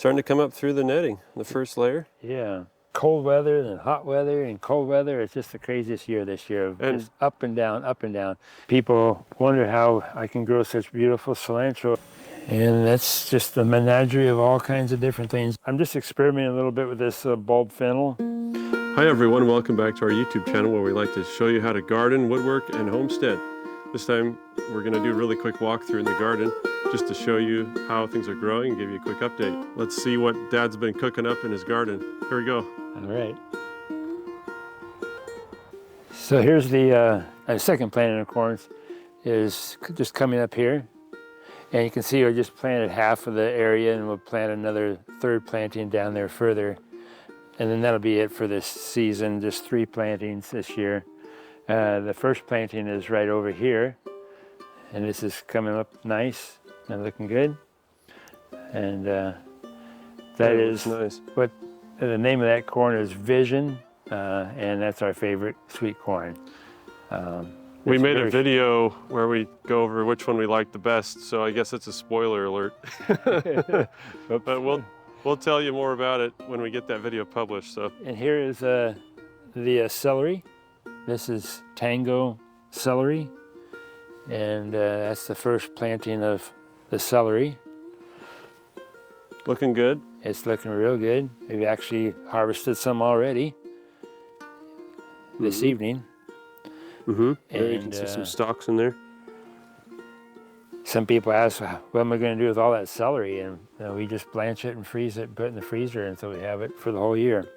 starting to come up through the netting, the first layer. Yeah. Cold weather and hot weather and cold weather. It's just the craziest year this year. And just up and down, up and down. People wonder how I can grow such beautiful cilantro. And that's just a menagerie of all kinds of different things. I'm just experimenting a little bit with this bulb fennel. Hi everyone, welcome back to our YouTube channel where we like to show you how to garden, woodwork, and homestead. This time we're going to do a really quick walkthrough in the garden just to show you how things are growing and give you a quick update. Let's see what Dad's been cooking up in his garden. Here we go. All right. So here's the second planting of corns is just coming up here. And you can see I just planted half of the area and we'll plant another third planting down there further. And then that'll be it for this season, just 3 plantings this year. The first planting is right over here. And this is coming up nice and looking good. And that is nice. What the name of that corn is Vision. And that's our favorite sweet corn. We made a video where we go over which one we like the best, so I guess it's a spoiler alert. But we'll tell you more about it when we get that video published. So. And here is the celery. This is Tango celery, and that's the first planting of the celery. Looking good? It's looking real good. We've actually harvested some already this evening. There you can see some stalks in there. Some people ask, what am I going to do with all that celery? And we just blanch it and freeze it and put it in the freezer until we have it for the whole year.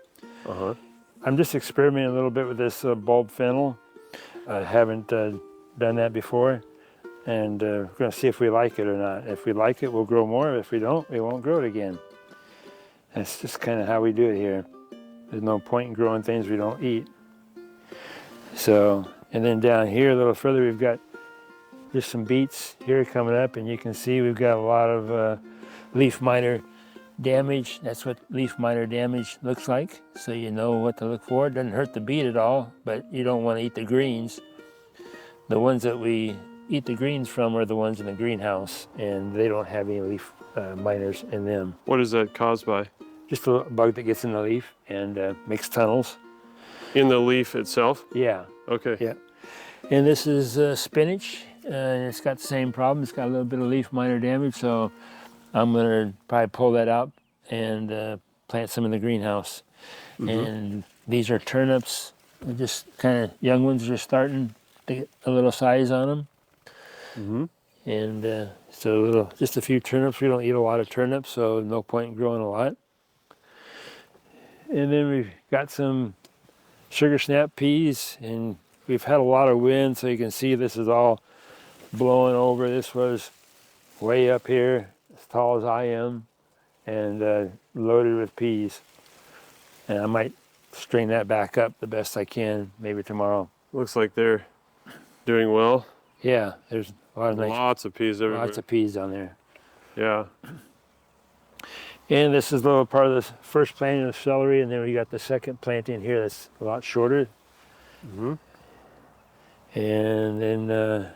I'm just experimenting a little bit with this bulb fennel. I haven't done that before. And we're going to see if we like it or not. If we like it, we'll grow more. If we don't, we won't grow it again. That's just kind of how we do it here. There's no point in growing things we don't eat. So, and then down here a little further, we've got just some beets here coming up, and you can see we've got a lot of leaf miter damage. That's what leaf miter damage looks like, so you know what to look for. It doesn't hurt the beet at all, but you don't want to eat the greens. The ones that we eat the greens from are the ones in the greenhouse, and they don't have any leaf miters in them. What is that caused by? Just a bug that gets in the leaf and makes tunnels. In the leaf itself? Yeah. Okay. Yeah. And this is spinach. It's got the same problem. It's got a little bit of leaf miter damage, so I'm going to probably pull that out and plant some in the greenhouse. And these are turnips. They're just kind of young ones, just starting to get a little size on them. And so just a few turnips. We don't eat a lot of turnips, so no point in growing a lot. And then we've got some sugar snap peas, and we've had a lot of wind, so you can see this is all blowing over. This was way up here, as tall as I am, and loaded with peas. And I might string that back up the best I can, maybe tomorrow. Looks like they're doing well. Yeah, there's a lot of nice, lots of peas everywhere. lots of peas on there. Yeah. And this is a little part of the first planting of celery, and then we got the second planting here that's a lot shorter. And then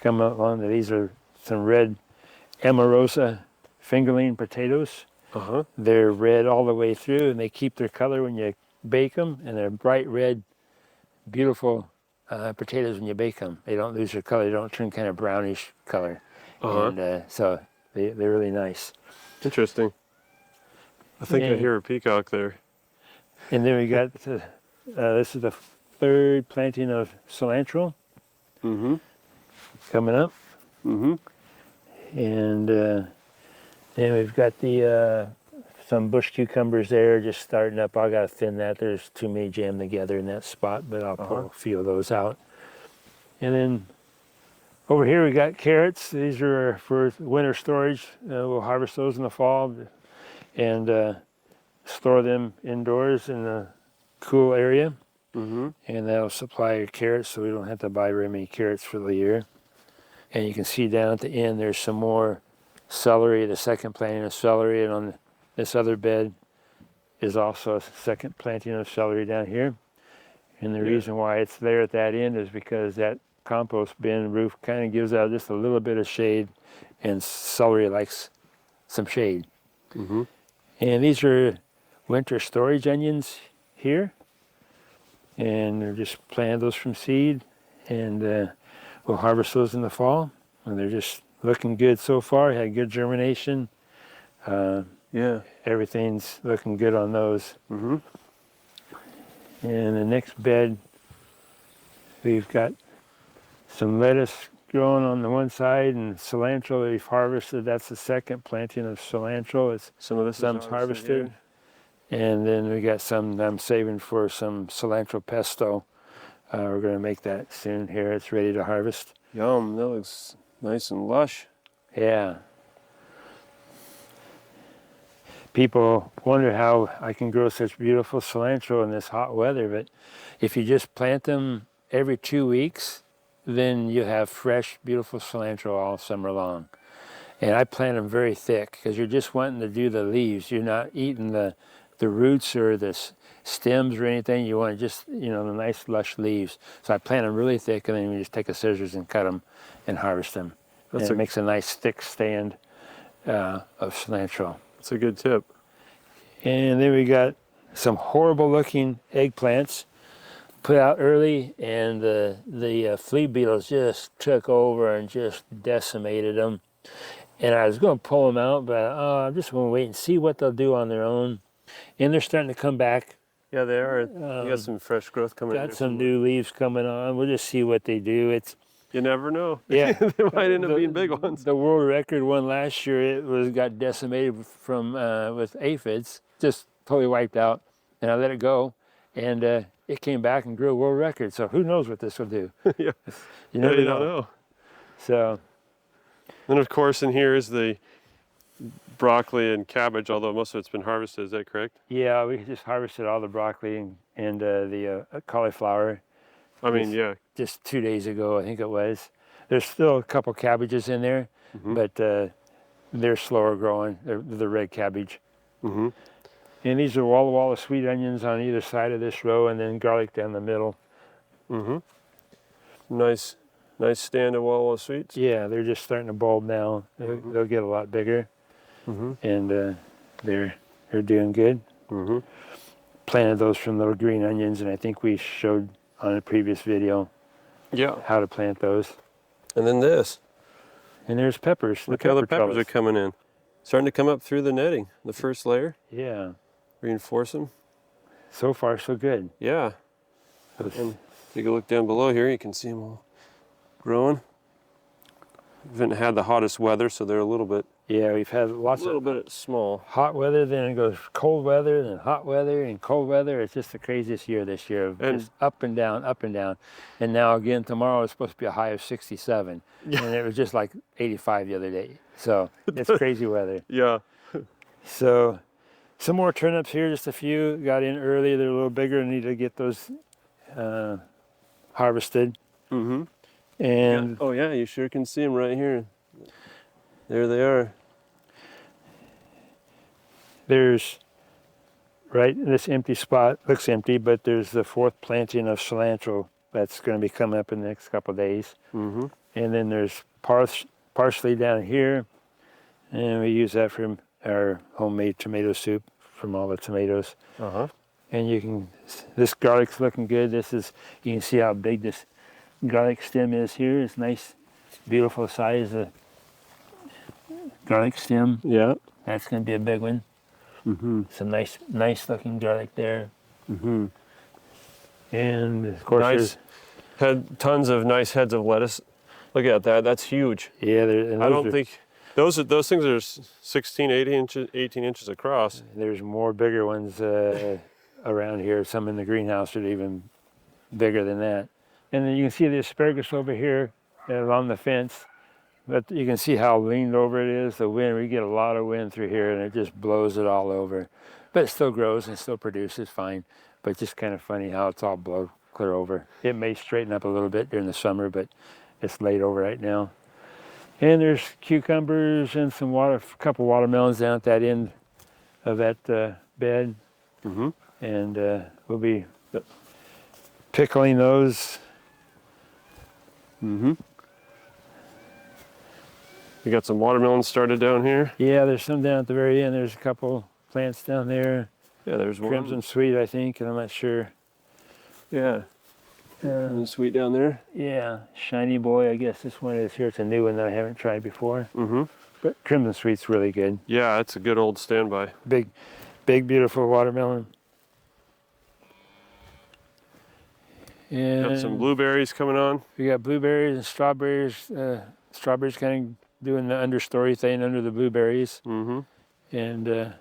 come along, these are some red Amarosa fingerling potatoes. They're red all the way through, and they keep their color when you bake them, and they're bright red, beautiful potatoes when you bake them. They don't lose their color, they don't turn kind of brownish color. And so they're really nice. Interesting. I think I hear a peacock there. And then we got, this is the third planting of cilantro coming up. And then we've got some bush cucumbers there just starting up. I gotta thin that. There's too many jammed together in that spot, but I'll pull a few of those out. And then over here we got carrots. These are for winter storage. We'll harvest those in the fall and store them indoors in a cool area. And that'll supply your carrots, so we don't have to buy very many carrots for the year. And you can see down at the end there's some more celery, the second planting of celery, and on this other bed is also a second planting of celery down here. And the reason why it's there at that end is because that compost bin roof kind of gives out just a little bit of shade, and celery likes some shade. And these are winter storage onions here. And they're just planted those from seed. And we'll harvest those in the fall. And they're just looking good so far. Had good germination. Yeah. Everything's looking good on those. Mm-hmm. And the next bed, we've got some lettuce growing on the one side and cilantro that we've harvested. That's the second planting of cilantro. It's Some of this some's is harvested. And then we got some I'm saving for some cilantro pesto. We're going to make that soon here. It's ready to harvest. Yum, that looks nice and lush. Yeah. People wonder how I can grow such beautiful cilantro in this hot weather, but if you just plant them every 2 weeks, then you have fresh, beautiful cilantro all summer long. And I plant them very thick because you're just wanting to do the leaves. You're not eating the roots or the stems or anything. You want just, the nice lush leaves. So I plant them really thick, and then you just take a scissors and cut them and harvest them. And it makes a nice thick stand of cilantro. That's a good tip. And then we got some horrible looking eggplants put out early, and the flea beetles just took over and just decimated them. And I was going to pull them out, but I'm just going to wait and see what they'll do on their own. And they're starting to come back. Yeah, they are. You got some fresh growth coming in. Got some new leaves coming on. We'll just see what they do. You never know. Yeah. They might end up being big ones. The world record one last year, got decimated from with aphids, just totally wiped out. And I let it go, and it came back and grew a world record. So who knows what this will do? Yeah. You don't never know. So. And of course, in here is the broccoli and cabbage, although most of it's been harvested. Is that correct? Yeah, we just harvested all the broccoli and the cauliflower. Yeah. Just 2 days ago, I think it was. There's still a couple cabbages in there, but they're slower growing. They're the red cabbage. Mm-hmm. And these are wall-to-wall of sweet onions on either side of this row, and then garlic down the middle. Mm-hmm. Nice stand of wall sweets. Yeah, they're just starting to bulb now. They'll get a lot bigger, and they're doing good. Mm-hmm. Planted those from little green onions, and I think we showed on a previous video how to plant those. And then this. And there's peppers. Look how the peppers are coming in. Starting to come up through the netting, the first layer. Yeah. Reinforce them. So far, so good. Yeah. And take a look down below here. You can see them all growing. We haven't had the hottest weather, so they're a little bit. Yeah, we've had lots of. A little bit small. Hot weather, then it goes cold weather, then hot weather and cold weather. It's just the craziest year this year. Just up and down, up and down. And now again, tomorrow is supposed to be a high of 67. And it was just like 85 the other day. So it's crazy weather. Yeah. So some more turnips here, just a few. Got in early. They're a little bigger and need to get those harvested. Mm-hmm. And oh yeah, you sure can see them right here. There they are. There's right in this empty spot, looks empty, but there's the fourth planting of cilantro that's going to be coming up in the next couple of days. Mm-hmm. And then there's parsley down here, and we use that for our homemade tomato soup from all the tomatoes. Uh-huh. And this garlic's looking good. You can see how big this garlic stem is here. It's nice, beautiful size of garlic stem. Yeah. That's going to be a big one. Mm-hmm. Some nice looking garlic there. Mm-hmm. And of course, tons of nice heads of lettuce. Look at that. That's huge. Yeah, I don't think those things are 16, 18 inches across. There's more bigger ones around here. Some in the greenhouse are even bigger than that. And then you can see the asparagus over here along the fence. But you can see how leaned over it is. The wind, we get a lot of wind through here, and it just blows it all over. But it still grows and still produces fine. But it's just kind of funny how it's all blown clear over. It may straighten up a little bit during the summer, but it's laid over right now. And there's cucumbers and a couple watermelons down at that end of that bed. Mm-hmm. And we'll be pickling those. Mm-hmm. We got some watermelons started down here. Yeah, there's some down at the very end. There's a couple plants down there. Yeah, there's one. Crimson sweet, I think, and I'm not sure. Yeah. And sweet down there. Yeah, shiny boy, I guess this one is here. It's a new one that I haven't tried before. Mm-hmm. But crimson sweet's really good. Yeah, it's a good old standby. Big, beautiful watermelon. And Got some blueberries coming on. we got blueberries and strawberries. Strawberries kind of doing the understory thing under the blueberries. Mm-hmm. And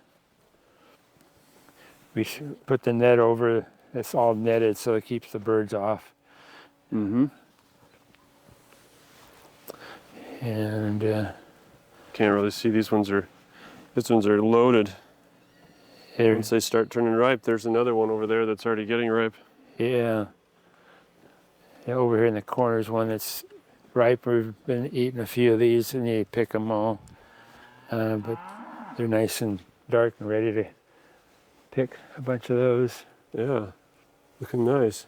we put the net over. It's all netted so it keeps the birds off. Mm-hmm. And Can't really see these ones are loaded. here, Once they start turning ripe, there's another one over there that's already getting ripe. yeah. Yeah, over here in the corner is one that's ripe. We've been eating a few of these, and you pick them all. But they're nice and dark and ready to pick a bunch of those. Yeah, looking nice.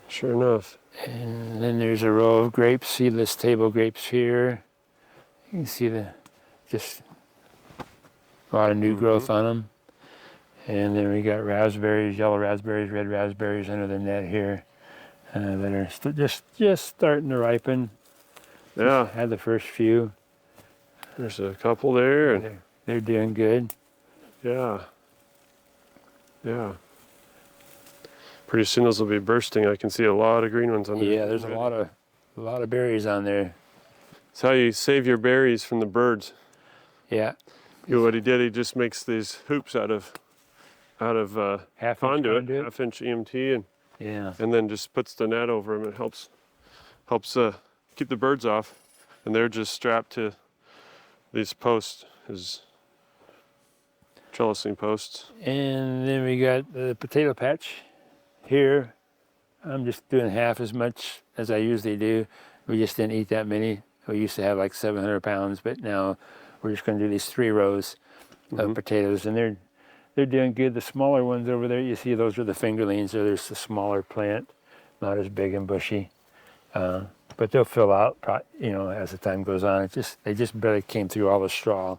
Sure enough. And then there's a row of grapes, seedless table grapes here. You can see just a lot of new growth on them. And then we got raspberries, yellow raspberries, red raspberries under the net here that are just starting to ripen. Yeah, Had the first few. there's a couple there, and They're doing good. yeah. Pretty soon those will be bursting. I can see a lot of green ones on there. Yeah, there's a lot of berries on there. It's how you save your berries from the birds. Yeah. What he did, he just makes these hoops out of Half-inch conduit, conduit. half-inch EMT, Yeah. and then just puts the net over them. It helps keep the birds off, and they're just strapped to these posts, his trellising posts. And then we got the potato patch here. I'm just doing half as much as I usually do. We just didn't eat that many. We used to have like 700 pounds, but now we're just going to do these 3 rows of potatoes, and they're doing good. The smaller ones over there, you see, those are the fingerlings. So there's the smaller plant, not as big and bushy, but they'll fill out, as the time goes on. They just barely came through all the straw,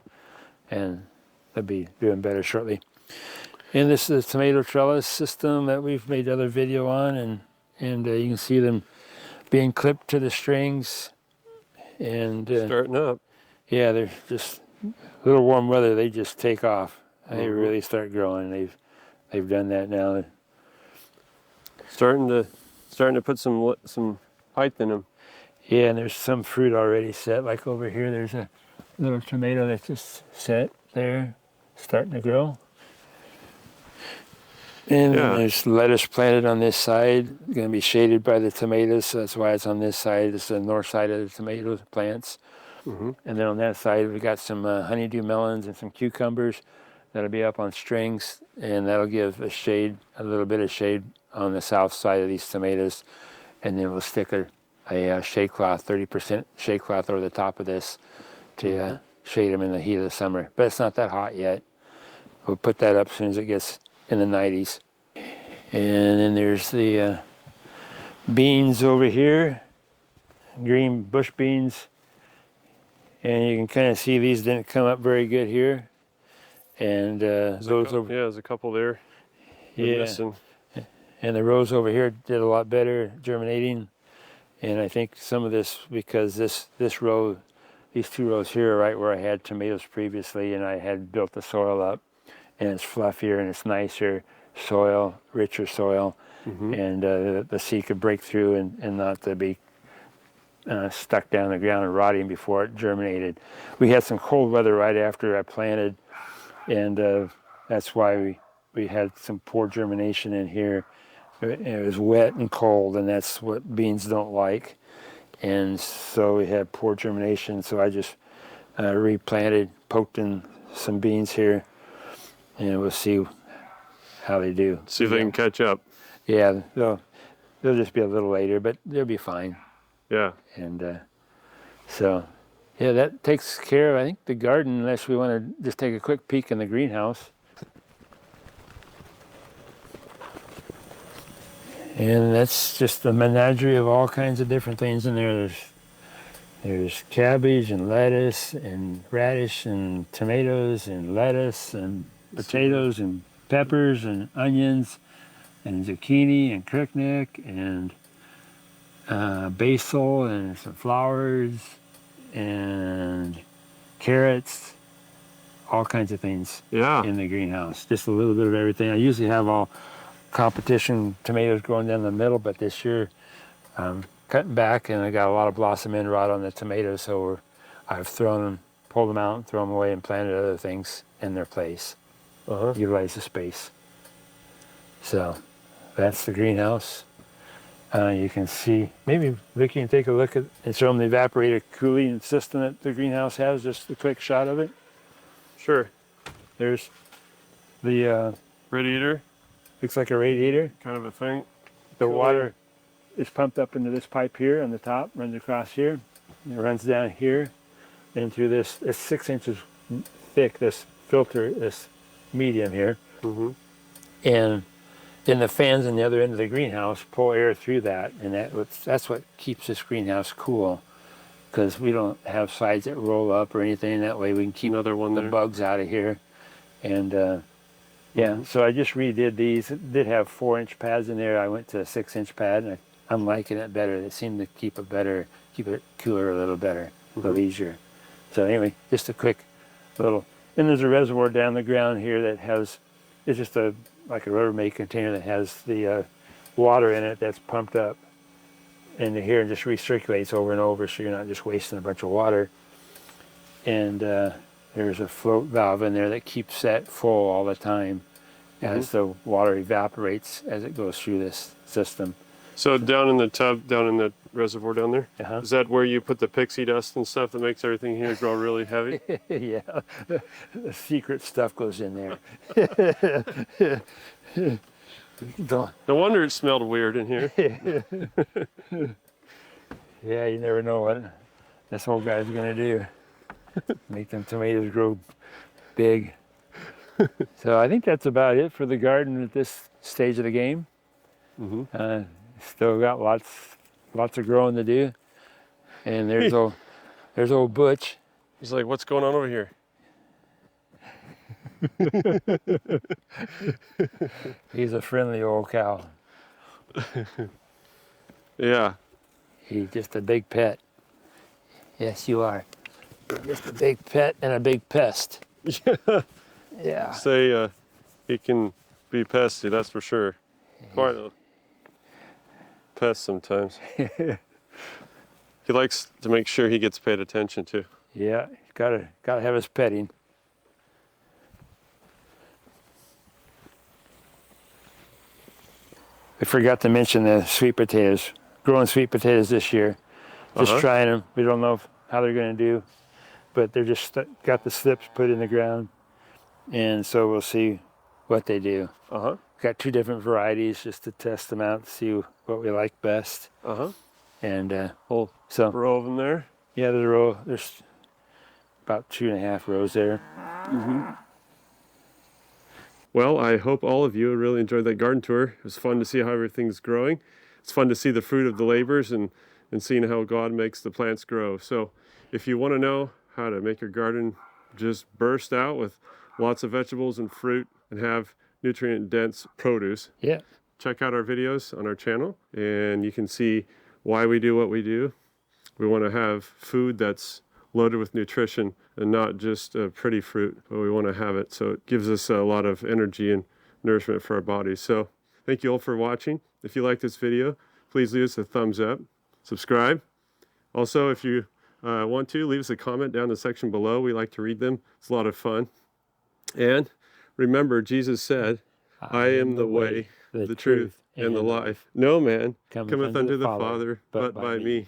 and they'll be doing better shortly. And this is a tomato trellis system that we've made another video on, and you can see them being clipped to the strings. And Starting up. yeah, they're just a little warm weather. They just take off. They really start growing. They've done that now. Starting to put some height in them. Yeah, and there's some fruit already set. Like over here, there's a little tomato that's just set there, starting to grow. And there's lettuce planted on this side, going to be shaded by the tomatoes, so that's why it's on this side. It's the north side of the tomato plants. And then on that side, we got some honeydew melons and some cucumbers that'll be up on strings, and that'll give a little bit of shade on the south side of these tomatoes. And then we'll stick a shade cloth, 30% shade cloth over the top of this to shade them in the heat of the summer. But it's not that hot yet. We'll put that up as soon as it gets in the 90s. And then there's the beans over here, green bush beans. And you can kind of see these didn't come up very good here. And those over, there's a couple there. Missing. And the rows over here did a lot better germinating. And I think some of this, because this row, these 2 rows here are right where I had tomatoes previously, and I had built the soil up, and it's fluffier and it's nicer soil, richer soil, and the seed could break through and not to be stuck down the ground and rotting before it germinated. We had some cold weather right after I planted, and that's why we had some poor germination in here. It was wet and cold, and that's what beans don't like. And so we had poor germination, so I just replanted, poked in some beans here, and we'll see how they do. See if they can catch up. Yeah, they'll just be a little later, but they'll be fine. Yeah. And so, yeah, that takes care of, I think, the garden, unless we want to just take a quick peek in the greenhouse. And that's just a menagerie of all kinds of different things in there. There's cabbage and lettuce and radish and tomatoes and lettuce and potatoes and peppers and onions and zucchini and cricknick and basil and some flowers and carrots, all kinds of things Yeah. in the greenhouse. Just a little bit of everything. I usually have all competition tomatoes growing down the middle, but this year I'm cutting back and I got a lot of blossom end rot on the tomatoes, so I've pulled them out and thrown them away and planted other things in their place. Utilize the space. So that's the greenhouse. You can see, maybe Vicky can take a look at and show them the evaporator cooling system that the greenhouse has, just a quick shot of it. Sure. There's the, Radiator looks like a radiator. kind of a thing. The Cooling. water is pumped up into this pipe here on the top, runs across here, and it runs down here, and through this, it's 6 inches thick, this filter, this medium here. And then the fans on the other end of the greenhouse pull air through that, and that's what keeps this greenhouse cool, because we don't have sides that roll up or anything. That way we can keep Another one the there. bugs out of here. And yeah, so I just redid these. It did have 4-inch pads in there. I went to a 6-inch pad, and I'm liking it better. It seemed to keep it cooler a little better, a little easier. So anyway, just a quick little, and there's a reservoir down the ground here that has, it's just like a Rubbermaid container that has the water in it that's pumped up into here and just recirculates over and over, so you're not just wasting a bunch of water. And there's a float valve in there that keeps that full all the time as the water evaporates as it goes through this system. So down in the tub, down in the reservoir down there, is that where you put the pixie dust and stuff that makes everything here grow really heavy? Yeah, the secret stuff goes in there. No wonder it smelled weird in here. Yeah, you never know what this old guy's gonna do. Make them tomatoes grow big. So I think that's about it for the garden at this stage of the game. Still got lots of growing to do. And there's old Butch. He's like, what's going on over here? He's a friendly old cow. Yeah. He's just a big pet. Yes, you are. You're just a big pet and a big pest. Yeah. Say he can be pesty, that's for sure. Quite a pest sometimes. He likes to make sure he gets paid attention to. Yeah, gotta have his petting. I forgot to mention the sweet potatoes. Growing sweet potatoes this year. Just trying them. We don't know how they're going to do, but they're just got the slips put in the ground, and so we'll see what they do. Got 2 different varieties just to test them out, to see what we like best. And Whole so row of them there. yeah, there's about 2.5 rows there. Well, I hope all of you really enjoyed that garden tour. It was fun to see how everything's growing. It's fun to see the fruit of the labors and seeing how God makes the plants grow. So if you want to know how to make your garden just burst out with lots of vegetables and fruit and have nutrient-dense produce, check out our videos on our channel, and you can see why we do what we do. We want to have food that's loaded with nutrition and not just pretty fruit, but we want to have it so it gives us a lot of energy and nourishment for our bodies. So thank you all for watching. If you like this video, please leave us a thumbs up, subscribe. Also, if you want to, leave us a comment down in the section below. We like to read them. It's a lot of fun. And remember, Jesus said, I am the way, the truth, and the life. No man cometh unto the Father but by me.